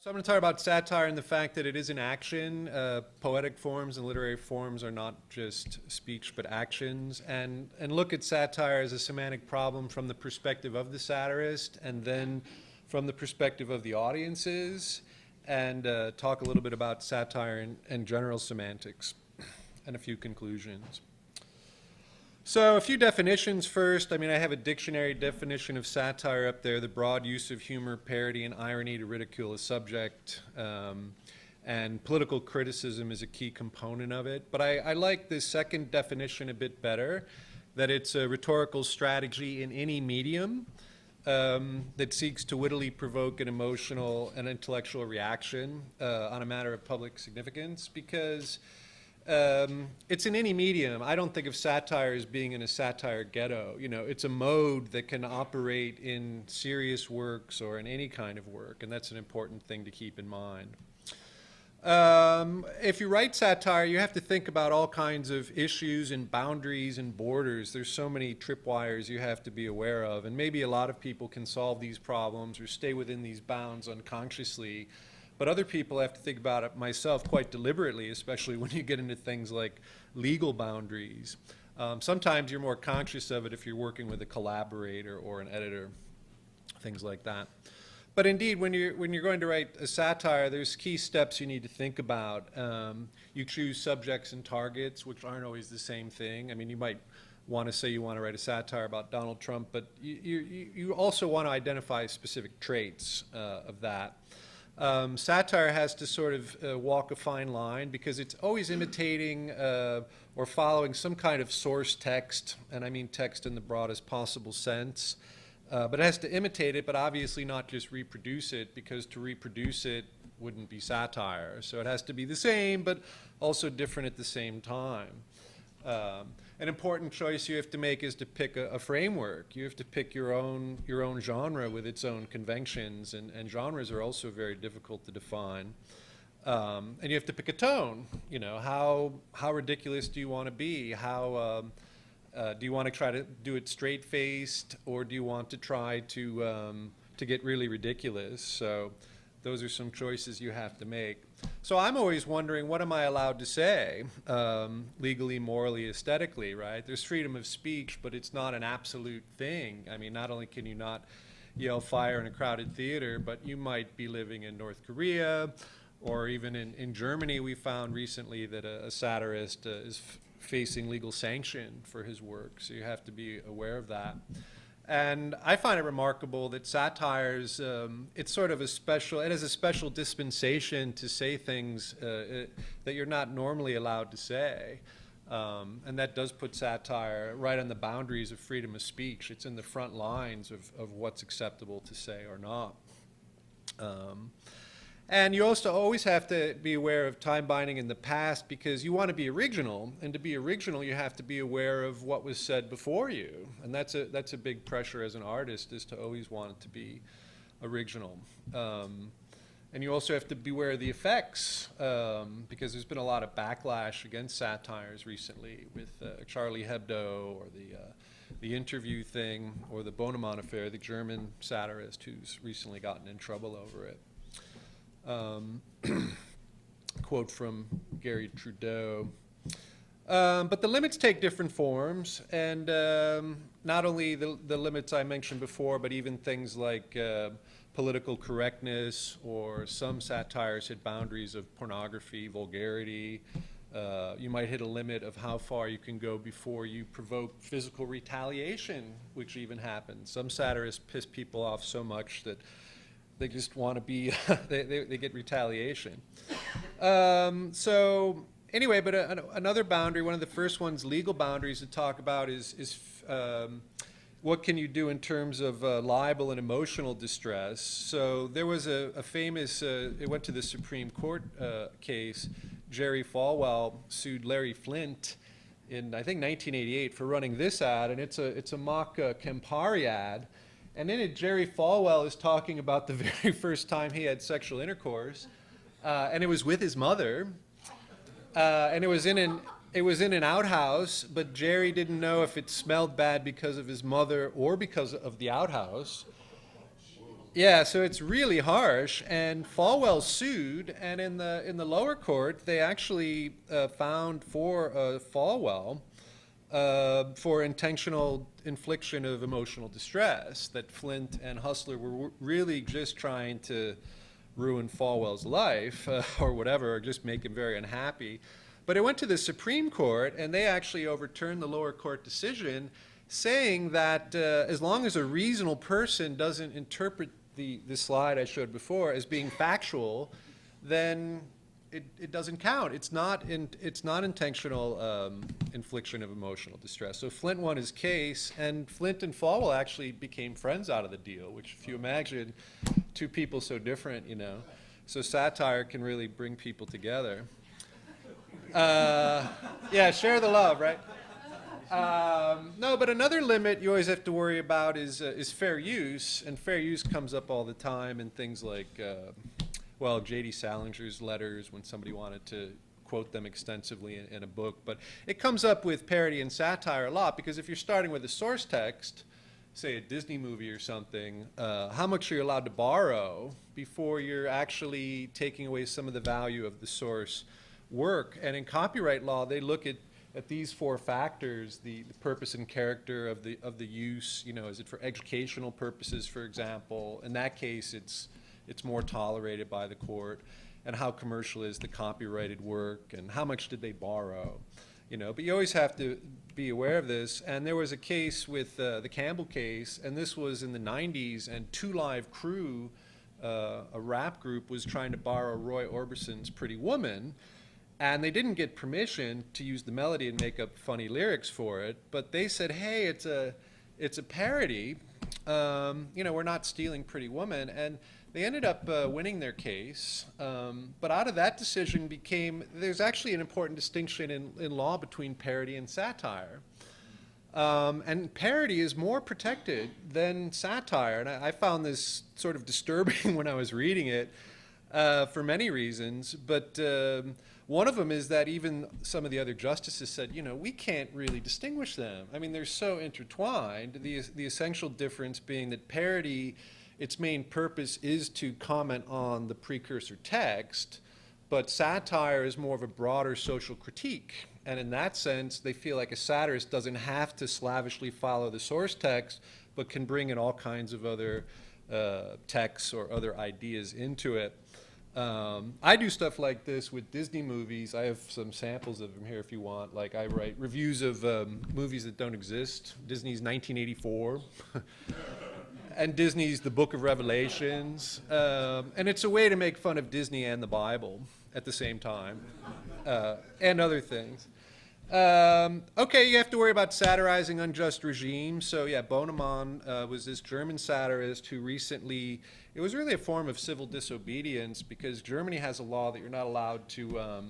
So I'm going to talk about satire and the fact that it is an action. Poetic forms and literary forms are not just speech but actions. And look at satire as a semantic problem from the perspective of the satirist and then from the perspective of the audiences, and talk a little bit about satire and general semantics and a few conclusions. So a few definitions first. I mean, I have a dictionary definition of satire up there: the broad use of humor, parody, and irony to ridicule a subject. And political criticism is a key component of it. But I like the second definition a bit better, that it's a rhetorical strategy in any medium that seeks to wittily provoke an emotional and intellectual reaction on a matter of public significance, because it's in any medium. I don't think of satire as being in a satire ghetto. You know, it's a mode that can operate in serious works or in any kind of work, and that's an important thing to keep in mind. If you write satire, you have to think about all kinds of issues and boundaries and borders. There's so many tripwires you have to be aware of, and maybe a lot of people can solve these problems or stay within these bounds unconsciously. But other people have to think about it, myself, quite deliberately, especially when you get into things like legal boundaries. Sometimes you're more conscious of it if you're working with a collaborator or an editor, things like that. But indeed, when you're going to write a satire, there's key steps you need to think about. You choose subjects and targets, which aren't always the same thing. I mean, you might want to say you want to write a satire about Donald Trump, but you also want to identify specific traits of that. Satire has to sort of walk a fine line, because it's always imitating or following some kind of source text, and I mean text in the broadest possible sense. But it has to imitate it, but obviously not just reproduce it, because to reproduce it wouldn't be satire. So it has to be the same, but also different at the same time. An important choice you have to make is to pick a framework. You have to pick your own genre with its own conventions, and genres are also very difficult to define. And you have to pick a tone. You know, how ridiculous do you want to be? How do you want to try to do it straight-faced, or do you want to try to get really ridiculous? So those are some choices you have to make. So I'm always wondering, what am I allowed to say legally, morally, aesthetically, right? There's freedom of speech, but it's not an absolute thing. I mean, not only can you not yell fire in a crowded theater, but you might be living in North Korea, or even in Germany. We found recently that a satirist is facing legal sanction for his work, so you have to be aware of that. And I find it remarkable that satires, it's sort of it has a special dispensation to say things that you're not normally allowed to say. And that does put satire right on the boundaries of freedom of speech. It's in the front lines of what's acceptable to say or not. And you also always have to be aware of time binding in the past, because you want to be original, and to be original you have to be aware of what was said before you, and that's a big pressure as an artist, is to always want it to be original. And you also have to beware of the effects, because there's been a lot of backlash against satires recently with Charlie Hebdo, or the interview thing, or the Bonemann affair, the German satirist who's recently gotten in trouble over it. Quote from Gary Trudeau. But the limits take different forms, and not only the limits I mentioned before, but even things like political correctness, or some satires hit boundaries of pornography, vulgarity. You might hit a limit of how far you can go before you provoke physical retaliation, which even happens. Some satirists piss people off so much that they just want to be, they get retaliation. So anyway, but another boundary, one of the first ones, legal boundaries to talk about is what can you do in terms of libel and emotional distress. So there was a famous, it went to the Supreme Court case. Jerry Falwell sued Larry Flynt in, I think, 1988 for running this ad, and it's a mock Campari ad. And in it, Jerry Falwell is talking about the very first time he had sexual intercourse, and it was with his mother, and it was in an outhouse. But Jerry didn't know if it smelled bad because of his mother or because of the outhouse. Yeah, so it's really harsh, and Falwell sued, and in the lower court, they actually found for Falwell for intentional infliction of emotional distress, that Flynt and Hustler were really just trying to ruin Falwell's life or whatever, or just make him very unhappy. But it went to the Supreme Court, and they actually overturned the lower court decision, saying that as long as a reasonable person doesn't interpret the slide I showed before as being factual, then it doesn't count. It's not intentional infliction of emotional distress. So Flynt won his case, and Flynt and Falwell actually became friends out of the deal, which, if you imagine two people so different, so satire can really bring people together. Yeah, share the love, right? No, but another limit you always have to worry about is fair use, and fair use comes up all the time in things like, J.D. Salinger's letters when somebody wanted to quote them extensively in a book. But it comes up with parody and satire a lot, because if you're starting with a source text, say a Disney movie or something, how much are you allowed to borrow before you're actually taking away some of the value of the source work? And in copyright law, they look at these four factors: the purpose and character of the use. Is it for educational purposes, for example? In that case, it's more tolerated by the court. And how commercial is the copyrighted work, and how much did they borrow? But you always have to be aware of this. And there was a case with the Campbell case, and this was in the 90s, and Two Live Crew, a rap group, was trying to borrow Roy Orbison's Pretty Woman. And they didn't get permission to use the melody and make up funny lyrics for it, but they said, hey, it's a parody. We're not stealing Pretty Woman. And they ended up winning their case. But out of that decision there's actually an important distinction in law between parody and satire. And parody is more protected than satire. And I found this sort of disturbing when I was reading it for many reasons. But one of them is that even some of the other justices said, we can't really distinguish them. I mean, they're so intertwined. The essential difference being that parody, its main purpose is to comment on the precursor text, but satire is more of a broader social critique. And in that sense, they feel like a satirist doesn't have to slavishly follow the source text, but can bring in all kinds of other texts or other ideas into it. I do stuff like this with Disney movies. I have some samples of them here if you want. Like, I write reviews of movies that don't exist. Disney's 1984. And Disney's The Book of Revelations. And it's a way to make fun of Disney and the Bible at the same time, and other things. Okay, you have to worry about satirizing unjust regimes. So yeah, Bonemann was this German satirist who recently, it was really a form of civil disobedience, because Germany has a law that you're not allowed to,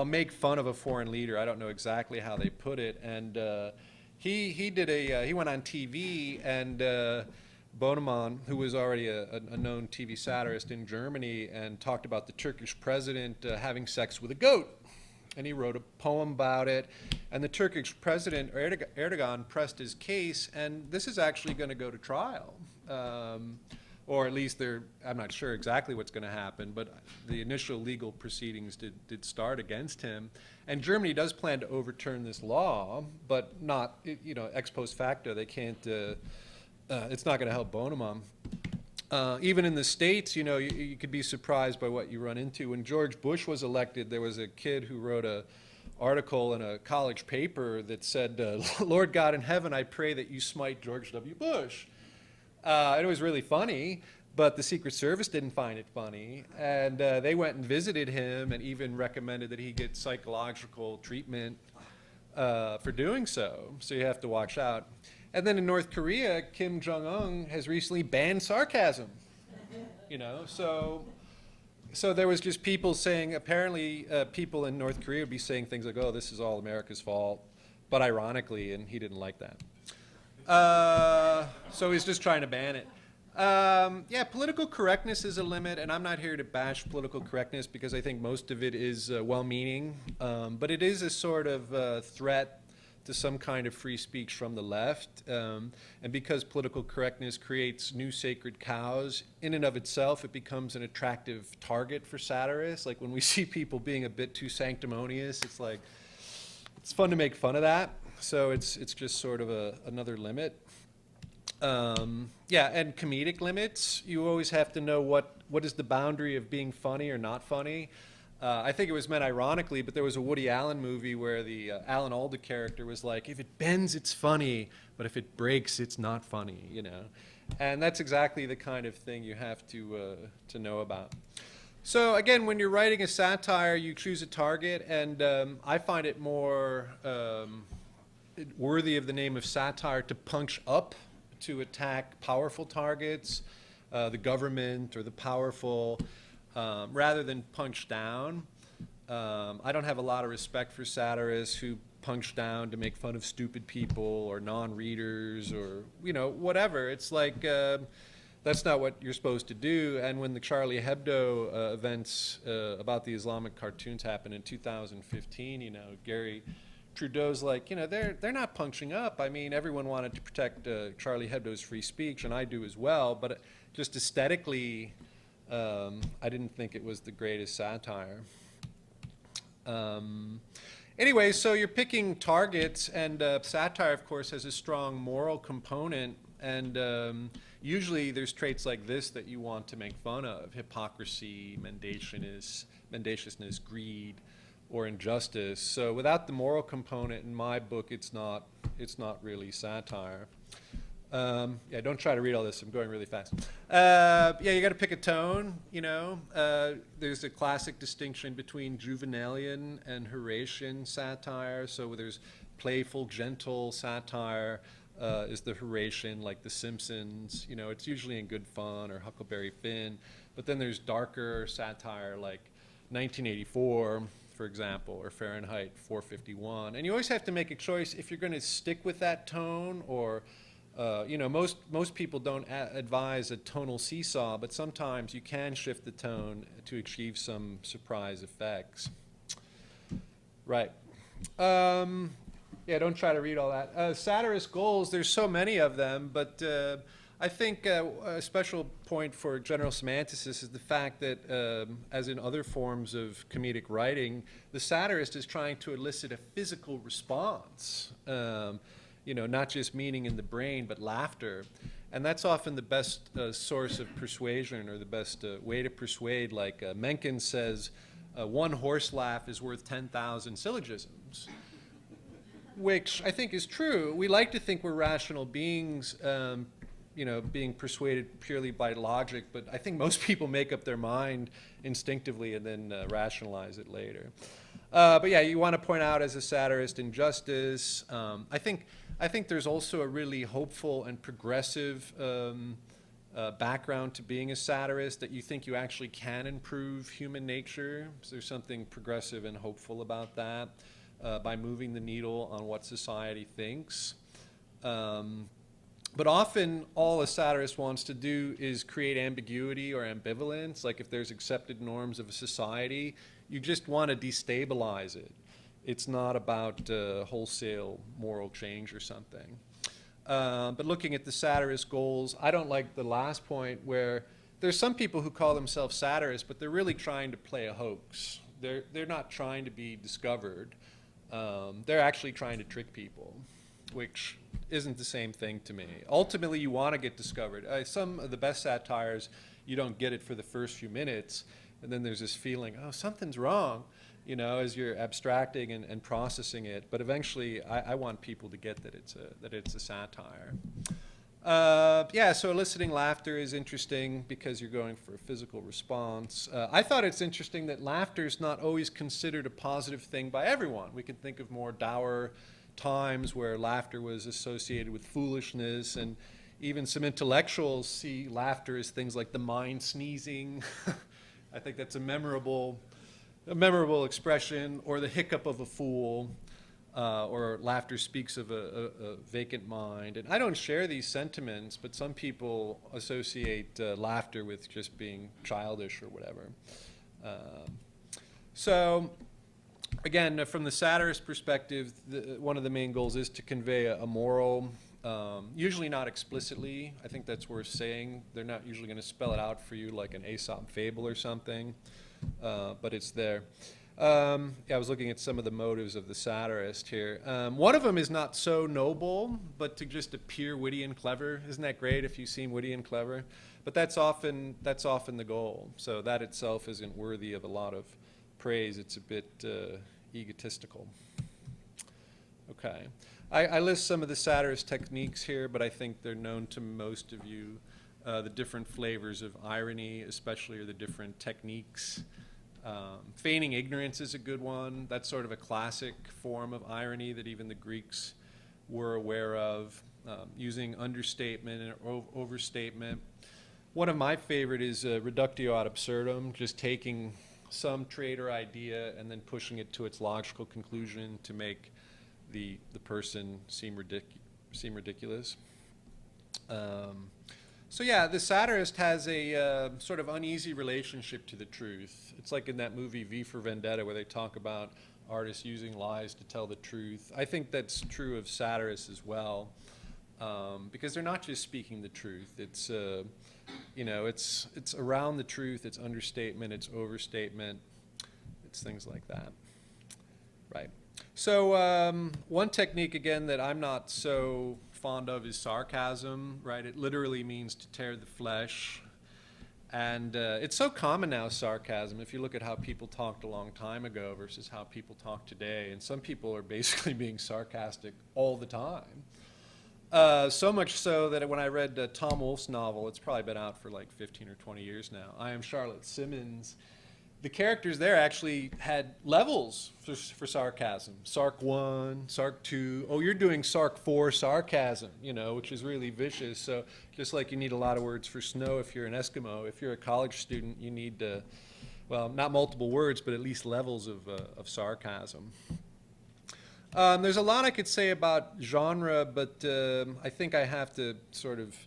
make fun of a foreign leader. I don't know exactly how they put it. And he went on TV, and Bonemann, who was already a known TV satirist in Germany, and talked about the Turkish president having sex with a goat. And he wrote a poem about it. And the Turkish president, Erdogan, pressed his case, and this is actually going to go to trial. Or at least I'm not sure exactly what's going to happen, but the initial legal proceedings did start against him. And Germany does plan to overturn this law, but not, ex post facto. They can't, it's not going to help Bonemann. Even in the States, you could be surprised by what you run into. When George Bush was elected, there was a kid who wrote an article in a college paper that said, Lord God in heaven, I pray that you smite George W. Bush. And it was really funny, but the Secret Service didn't find it funny. And they went and visited him and even recommended that he get psychological treatment for doing so. So you have to watch out. And then in North Korea, Kim Jong-un has recently banned sarcasm. So there was just people saying, apparently people in North Korea would be saying things like, oh, this is all America's fault, but ironically, and he didn't like that. So he's just trying to ban it. Political correctness is a limit, and I'm not here to bash political correctness because I think most of it is well-meaning, but it is a sort of threat to some kind of free speech from the left. And because political correctness creates new sacred cows, in and of itself, it becomes an attractive target for satirists. Like when we see people being a bit too sanctimonious, it's like, it's fun to make fun of that. So it's just sort of another limit. Yeah, and comedic limits. You always have to know what is the boundary of being funny or not funny. I think it was meant ironically, but there was a Woody Allen movie where the Alan Alda character was like, if it bends, it's funny, but if it breaks, it's not funny, you know. And that's exactly the kind of thing you have to know about. So again, when you're writing a satire, you choose a target, and I find it more worthy of the name of satire to punch up, to attack powerful targets, the government or the powerful, rather than punch down. I don't have a lot of respect for satirists who punch down to make fun of stupid people or non-readers or, you know, whatever. It's like, that's not what you're supposed to do. And when the Charlie Hebdo events about the Islamic cartoons happened in 2015, you know, Gary Trudeau's like, you know, they're not punching up. I mean, everyone wanted to protect Charlie Hebdo's free speech, and I do as well, but just aesthetically, I didn't think it was the greatest satire. Anyway, so you're picking targets, and satire, of course, has a strong moral component, and usually there's traits like this that you want to make fun of: hypocrisy, mendaciousness, greed, or injustice. So without the moral component, in my book, it's not really satire. Yeah, don't try to read all this. I'm going really fast. Yeah, you got to pick a tone. You know, there's a classic distinction between Juvenalian and Horatian satire. So there's playful, gentle satire is the Horatian, like The Simpsons. You know, it's usually in good fun, or Huckleberry Finn. But then there's darker satire, like 1984. For example, or Fahrenheit 451. And you always have to make a choice if you're going to stick with that tone, or you know, most people don't advise a tonal seesaw, but sometimes you can shift the tone to achieve some surprise effects. Right. Yeah, don't try to read all that. Satirist goals, there's so many of them, but I think a special point for general semanticists is the fact that, as in other forms of comedic writing, the satirist is trying to elicit a physical response. You know, not just meaning in the brain, but laughter. And that's often the best source of persuasion, or the best way to persuade. Like Mencken says, one horse laugh is worth 10,000 syllogisms, which I think is true. We like to think we're rational beings, you know, being persuaded purely by logic, but I think most people make up their mind instinctively and then rationalize it later. But yeah, you want to point out as a satirist injustice. I think there's also a really hopeful and progressive background to being a satirist, that you think you actually can improve human nature. So there's something progressive and hopeful about that by moving the needle on what society thinks. But often all a satirist wants to do is create ambiguity or ambivalence. Like if there's accepted norms of a society, you just want to destabilize it. It's not about wholesale moral change or something. But looking at the satirist goals, I don't like the last point where there's some people who call themselves satirists, but they're really trying to play a hoax. They're not trying to be discovered. They're actually trying to trick people, which isn't the same thing to me. Ultimately, you want to get discovered. Some of the best satires, you don't get it for the first few minutes, and then there's this feeling, oh, something's wrong, you know, as you're abstracting and processing it. But eventually, I want people to get that it's a satire. Yeah, so eliciting laughter is interesting because you're going for a physical response. I thought it's interesting that laughter is not always considered a positive thing by everyone. We can think of more dour times where laughter was associated with foolishness, and even some intellectuals see laughter as things like the mind sneezing. I think that's a memorable expression, or the hiccup of a fool, or laughter speaks of a vacant mind. And I don't share these sentiments, but some people associate laughter with just being childish or whatever. So Again, from the satirist perspective, one of the main goals is to convey a moral, usually not explicitly. I think that's worth saying. They're not usually going to spell it out for you like an Aesop fable or something, but it's there. Yeah, I was looking at some of the motives of the satirist here. One of them is not so noble, but to just appear witty and clever. Isn't that great if you seem witty and clever? But that's often the goal. So that itself isn't worthy of a lot of praise. It's a bit egotistical. Okay. I list some of the satirist techniques here, but I think they're known to most of you. The different flavors of irony, especially, are the different techniques. Feigning ignorance is a good one. That's sort of a classic form of irony that even the Greeks were aware of. Using understatement and overstatement. One of my favorite is reductio ad absurdum, just taking some trait or idea and then pushing it to its logical conclusion to make the person seem ridiculous. So yeah, the satirist has a sort of uneasy relationship to the truth. It's like in that movie V for Vendetta where they talk about artists using lies to tell the truth. I think that's true of satirists as well, because they're not just speaking the truth. It's it's around the truth. It's understatement. It's overstatement. It's things like that. Right. So one technique, again, that I'm not so fond of is sarcasm, right? It literally means to tear the flesh. And it's so common now, sarcasm, if you look at how people talked a long time ago versus how people talk today. And some people are basically being sarcastic all the time. So much so that when I read Tom Wolfe's novel, it's probably been out for like 15 or 20 years now, I Am Charlotte Simmons, the characters there actually had levels for sarcasm. Sarc 1, Sarc 2, oh, you're doing Sarc 4 sarcasm, which is really vicious. So just like you need a lot of words for snow if you're an Eskimo, if you're a college student, you need, well, not multiple words, but at least levels of sarcasm. There's a lot I could say about genre, but I think I have to sort of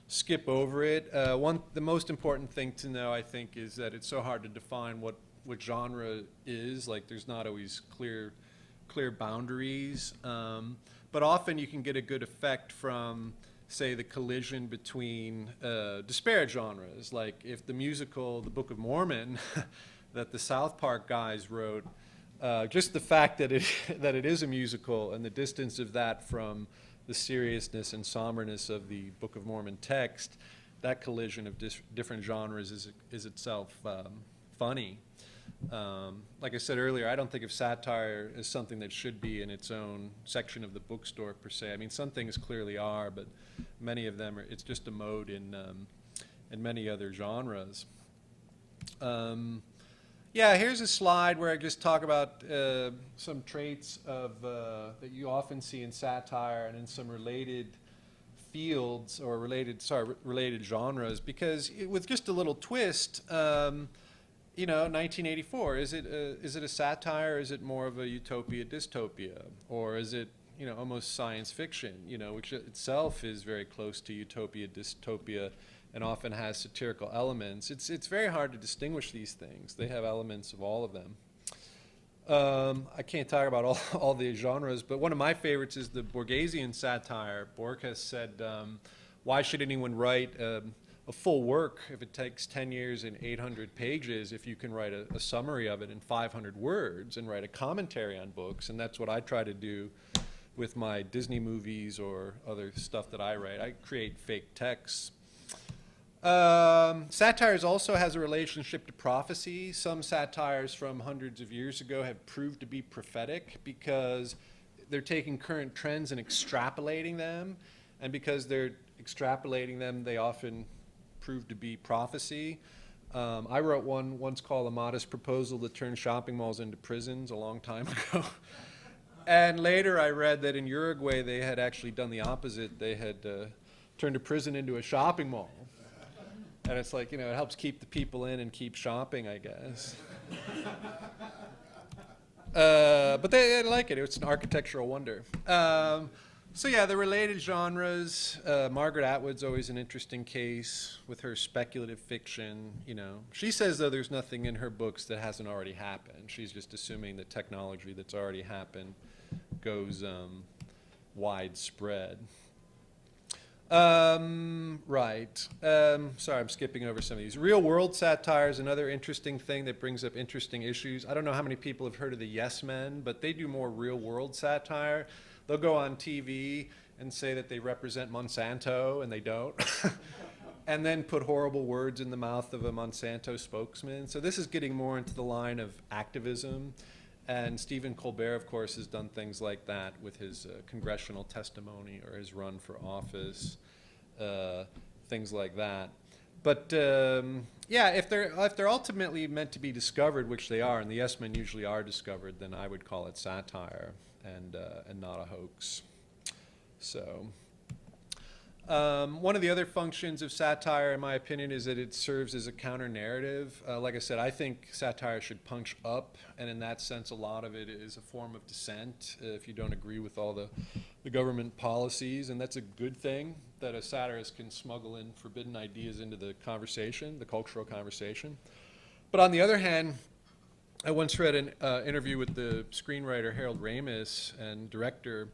skip over it. The most important thing to know, I think, is that it's so hard to define what genre is. Like, there's not always clear boundaries. But often you can get a good effect from, say, the collision between disparate genres. Like if the musical, The Book of Mormon, that the South Park guys wrote, just the fact that it is a musical and the distance of that from the seriousness and somberness of the Book of Mormon text, that collision of different genres is itself funny. Like I said earlier, I don't think of satire as something that should be in its own section of the bookstore per se. I mean, some things clearly are, but many of them it's just a mode in many other genres. Yeah, here's a slide where I just talk about some traits of that you often see in satire and in some related fields or related genres. Because with just a little twist, 1984, is it a satire? Is it more of a utopia dystopia, or is it almost science fiction? Which itself is very close to utopia dystopia, and often has satirical elements. It's very hard to distinguish these things. They have elements of all of them. I can't talk about all the genres, but one of my favorites is the Borgesian satire. Borges said, why should anyone write a full work if it takes 10 years and 800 pages if you can write a summary of it in 500 words and write a commentary on books? And that's what I try to do with my Disney movies or other stuff that I write. I create fake texts. Satires also has a relationship to prophecy. Some satires from hundreds of years ago have proved to be prophetic because they're taking current trends and extrapolating them. And because they're extrapolating them, they often prove to be prophecy. I wrote one once called A Modest Proposal to Turn Shopping Malls into Prisons a long time ago. And later I read that in Uruguay they had actually done the opposite. They had turned a prison into a shopping mall. And it's like, it helps keep the people in and keep shopping, I guess. But they like it. It's an architectural wonder. So yeah, the related genres, Margaret Atwood's always an interesting case with her speculative fiction, you know. She says, though, there's nothing in her books that hasn't already happened. She's just assuming that technology that's already happened goes widespread. Right. Sorry, I'm skipping over some of these. Real world satire is another interesting thing that brings up interesting issues. I don't know how many people have heard of the Yes Men, but they do more real world satire. They'll go on TV and say that they represent Monsanto, and they don't. And then put horrible words in the mouth of a Monsanto spokesman. So this is getting more into the line of activism. And Stephen Colbert, of course, has done things like that with his congressional testimony or his run for office, things like that. But yeah, if they're ultimately meant to be discovered, which they are, and the Yes Men usually are discovered, then I would call it satire and not a hoax. So. One of the other functions of satire, in my opinion, is that it serves as a counter-narrative. Like I said, I think satire should punch up, and in that sense, a lot of it is a form of dissent if you don't agree with all the government policies, and that's a good thing, that a satirist can smuggle in forbidden ideas into the conversation, the cultural conversation. But on the other hand, I once read an interview with the screenwriter Harold Ramis and director,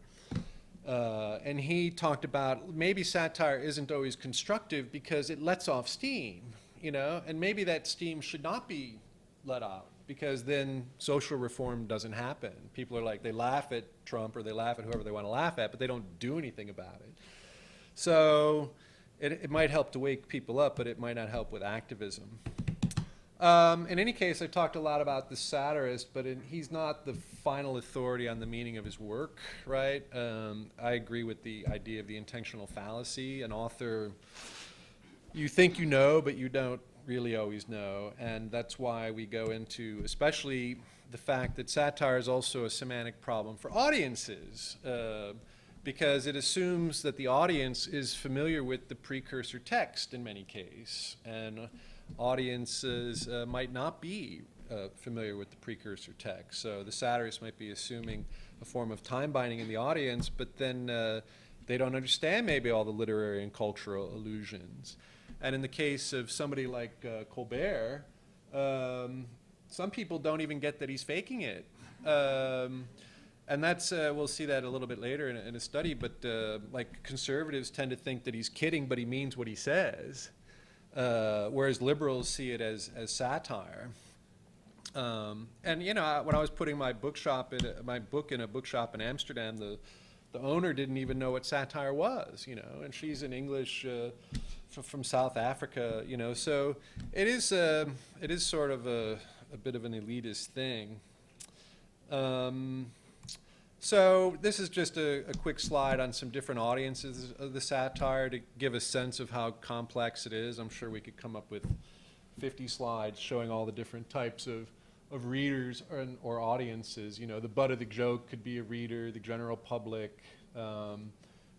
and he talked about maybe satire isn't always constructive because it lets off steam, you know, and maybe that steam should not be let out because then social reform doesn't happen. People are like, they laugh at Trump or they laugh at whoever they want to laugh at, but they don't do anything about it. So it might help to wake people up, but it might not help with activism. In any case, I talked a lot about the satirist, but he's not the final authority on the meaning of his work, right? I agree with the idea of the intentional fallacy. An author, you think you know, but you don't really always know. And that's why we go into, especially the fact that satire is also a semantic problem for audiences, because it assumes that the audience is familiar with the precursor text in many cases. And audiences might not be familiar with the precursor text. So the satirist might be assuming a form of time binding in the audience, but then they don't understand maybe all the literary and cultural allusions. And in the case of somebody like Colbert, some people don't even get that he's faking it. And that's, we'll see that a little bit later in a study, but like conservatives tend to think that he's kidding, but he means what he says. Whereas liberals see it as satire. And you know, when I was putting my book in a bookshop in Amsterdam, the owner didn't even know what satire was, you know, and she's an English from South Africa, you know, so it is sort of a bit of an elitist thing. So this is just a quick slide on some different audiences of the satire to give a sense of how complex it is. I'm sure we could come up with 50 slides showing all the different types of readers or audiences. You know, the butt of the joke could be a reader, the general public,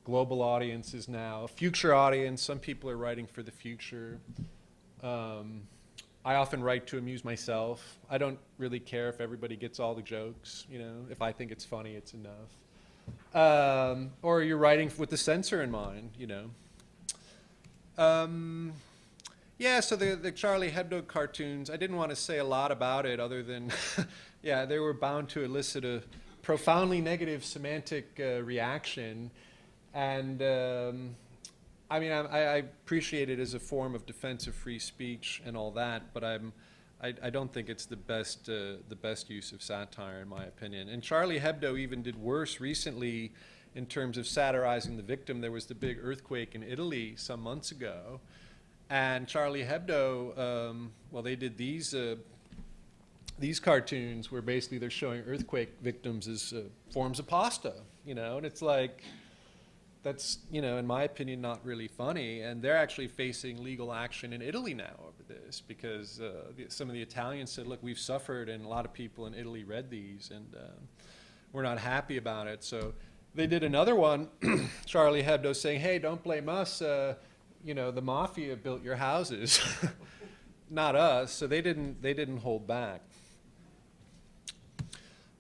global audiences now, a future audience. Some people are writing for the future. I often write to amuse myself. I don't really care if everybody gets all the jokes, you know. If I think it's funny, it's enough. Or you're writing with the censor in mind, you know. Yeah, so the Charlie Hebdo cartoons, I didn't want to say a lot about it other than, yeah, they were bound to elicit a profoundly negative semantic reaction. And I mean, I appreciate it as a form of defense of free speech and all that, but I don't think it's the best use of satire, in my opinion. And Charlie Hebdo even did worse recently in terms of satirizing the victim. There was the big earthquake in Italy some months ago, and Charlie Hebdo, well, they did these cartoons where basically they're showing earthquake victims as forms of pasta, you know, and it's like, that's, you know, in my opinion, not really funny. And they're actually facing legal action in Italy now over this because some of the Italians said, look, we've suffered, and a lot of people in Italy read these, and we're not happy about it. So they did another one, Charlie Hebdo, saying, hey, don't blame us. You know, the mafia built your houses, not us. So they didn't hold back.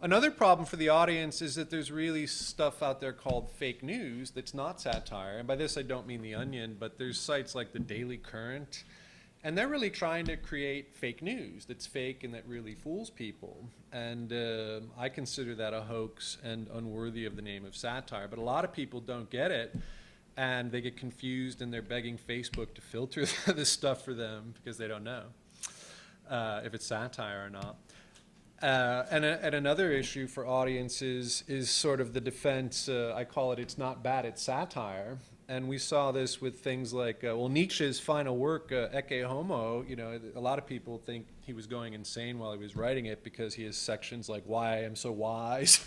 Another problem for the audience is that there's really stuff out there called fake news that's not satire. And by this I don't mean The Onion, but there's sites like the Daily Current. And they're really trying to create fake news that's fake and that really fools people. And I consider that a hoax and unworthy of the name of satire. But a lot of people don't get it, and they get confused, and they're begging Facebook to filter this stuff for them because they don't know if it's satire or not. And another issue for audiences is sort of the defense, I call it, it's not bad, it's satire. And we saw this with things like, well, Nietzsche's final work, Ecce Homo, you know, a lot of people think he was going insane while he was writing it because he has sections like why I am so wise,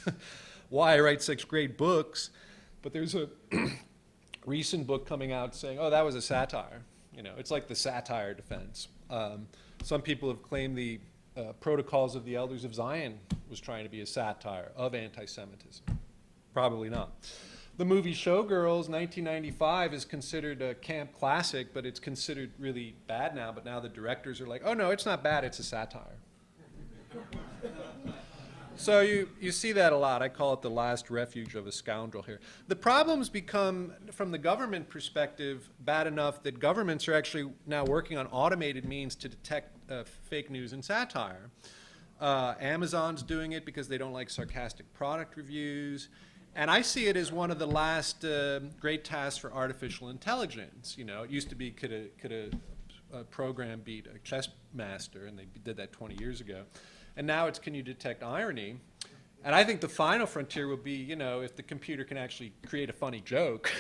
why I write such great books. But there's a recent book coming out saying, oh, that was a satire. You know, it's like the satire defense. Some people have claimed the Protocols of the Elders of Zion was trying to be a satire of anti-Semitism. Probably not. The movie Showgirls, 1995, is considered a camp classic, but it's considered really bad now. But now the directors are like, oh no, it's not bad, it's a satire. So you see that a lot. I call it the last refuge of a scoundrel here. The problems become, from the government perspective, bad enough that governments are actually now working on automated means to detect fake news and satire. Amazon's doing it because they don't like sarcastic product reviews. And I see it as one of the last great tasks for artificial intelligence. You know, it used to be could a program beat a chess master, and they did that 20 years ago. And now it's, can you detect irony? And I think the final frontier will be, you know, if the computer can actually create a funny joke.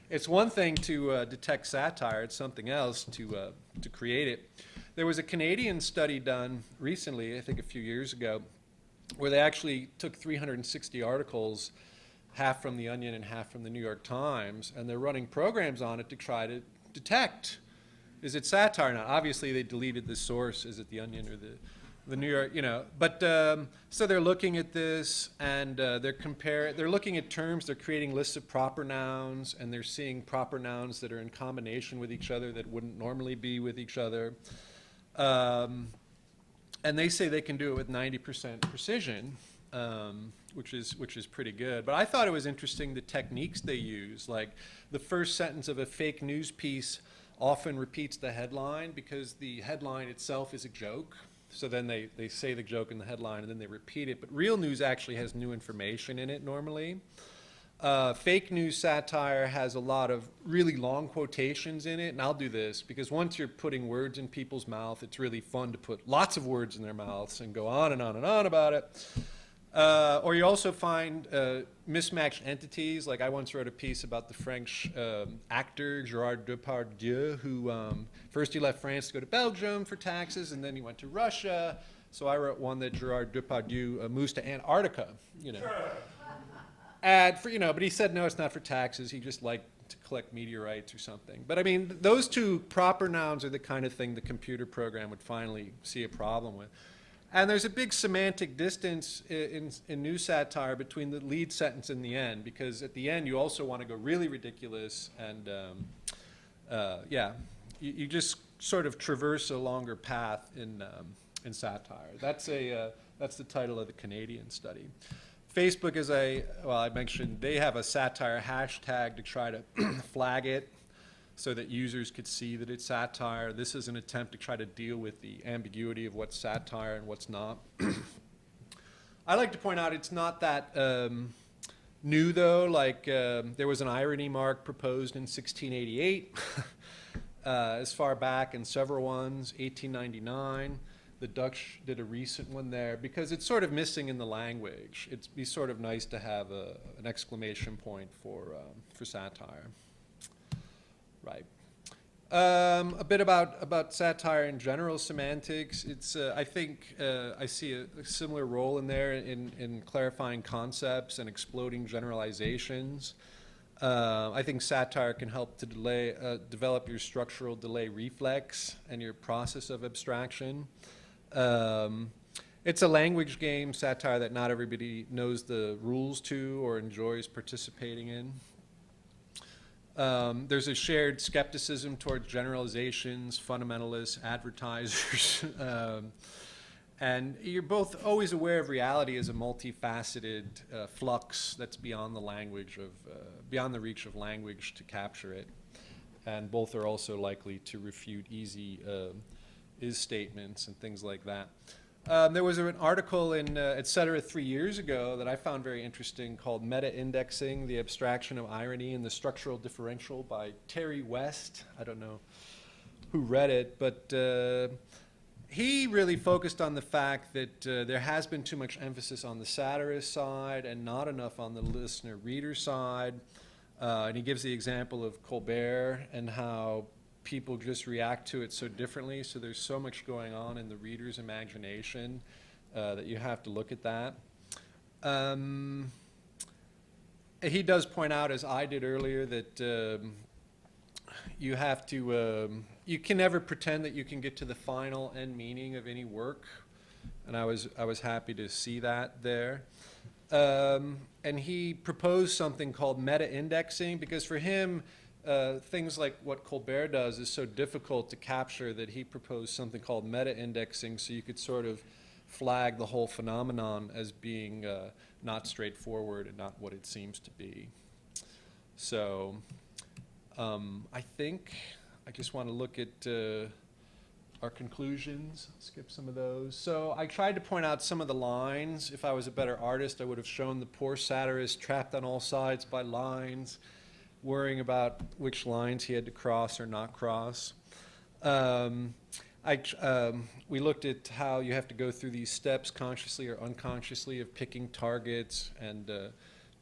It's one thing to detect satire, it's something else to create it. There was a Canadian study done recently, I think a few years ago, where they actually took 360 articles, half from The Onion and half from the New York Times, and they're running programs on it to try to detect, is it satire or not? Obviously they deleted the source, is it The Onion or the New York, you know, but so they're looking at this, and they're looking at terms, they're creating lists of proper nouns, and they're seeing proper nouns that are in combination with each other that wouldn't normally be with each other. And they say they can do it with 90% precision, which is pretty good. But I thought it was interesting the techniques they use, like the first sentence of a fake news piece often repeats the headline because the headline itself is a joke. So then they say the joke in the headline and then they repeat it. But real news actually has new information in it normally. Fake news satire has a lot of really long quotations in it. And I'll do this because once you're putting words in people's mouth, it's really fun to put lots of words in their mouths and go on and on and on about it. Or you also find mismatched entities. Like I once wrote a piece about the French actor Gerard Depardieu, who first he left France to go to Belgium for taxes, and then he went to Russia. So I wrote one that Gerard Depardieu moves to Antarctica, you know. But he said no, it's not for taxes. He just liked to collect meteorites or something. But I mean, those two proper nouns are the kind of thing the computer program would finally see a problem with. And there's a big semantic distance in news satire between the lead sentence and the end, because at the end you also want to go really ridiculous, and you just sort of traverse a longer path in satire. That's the title of the Canadian study. Facebook, as I mentioned, they have a satire hashtag to try to flag it, so that users could see that it's satire. This is an attempt to try to deal with the ambiguity of what's satire and what's not. I like to point out it's not that new, though. Like there was an irony mark proposed in 1688, as far back, and several ones, 1899. The Dutch did a recent one there because it's sort of missing in the language. It'd be sort of nice to have an exclamation point for satire. Right. A bit about satire in general, semantics. It's I think I see a similar role in there in clarifying concepts and exploding generalizations. I think satire can help to develop your structural delay reflex and your process of abstraction. It's a language game, satire, that not everybody knows the rules to or enjoys participating in. There's a shared skepticism towards generalizations, fundamentalists, advertisers. And you're both always aware of reality as a multifaceted flux that's beyond the language of, beyond the reach of language to capture it. And both are also likely to refute easy is statements and things like that. There was an article in Etc. 3 years ago that I found very interesting called Meta-Indexing, the Abstraction of Irony and the Structural Differential by Terry West. I don't know who read it, but he really focused on the fact that there has been too much emphasis on the satirist side and not enough on the listener-reader side. And he gives the example of Colbert and how people just react to it so differently. So there's so much going on in the reader's imagination that you have to look at that. He does point out, as I did earlier, that you have to, you can never pretend that you can get to the final end meaning of any work. And I was happy to see that there. And he proposed something called meta-indexing, because for him, things like what Colbert does is so difficult to capture that he proposed something called meta-indexing, so you could sort of flag the whole phenomenon as being not straightforward and not what it seems to be. So I think I just want to look at our conclusions. I'll skip some of those. So I tried to point out some of the lines. If I was a better artist, I would have shown the poor satirist trapped on all sides by lines, worrying about which lines he had to cross or not cross. We looked at how you have to go through these steps consciously or unconsciously of picking targets and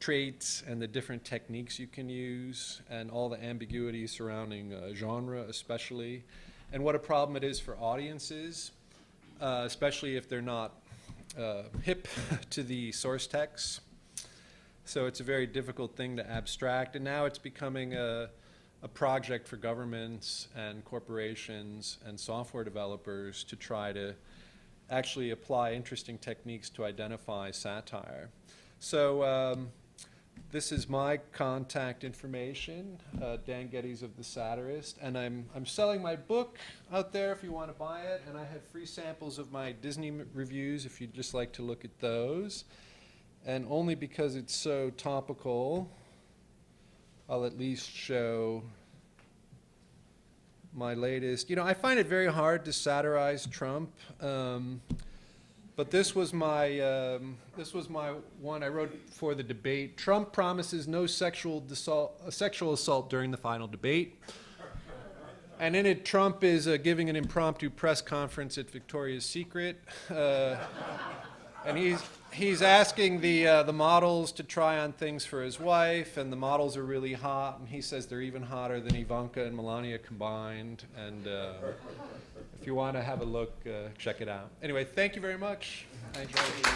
traits and the different techniques you can use and all the ambiguity surrounding genre especially, and what a problem it is for audiences, especially if they're not hip to the source text. So it's a very difficult thing to abstract, and now it's becoming a project for governments and corporations and software developers to try to actually apply interesting techniques to identify satire. So this is my contact information, Dan Geddes of The Satirist, and I'm selling my book out there if you want to buy it, and I have free samples of my Disney reviews if you'd just like to look at those. And only because it's so topical, I'll at least show my latest. You know, I find it very hard to satirize Trump, but this was my one I wrote for the debate. Trump promises no sexual assault during the final debate. And in it, Trump is giving an impromptu press conference at Victoria's Secret, and he's asking the models to try on things for his wife, and the models are really hot, and he says they're even hotter than Ivanka and Melania combined. And if you want to have a look, check it out. Anyway, thank you very much. I enjoyed it.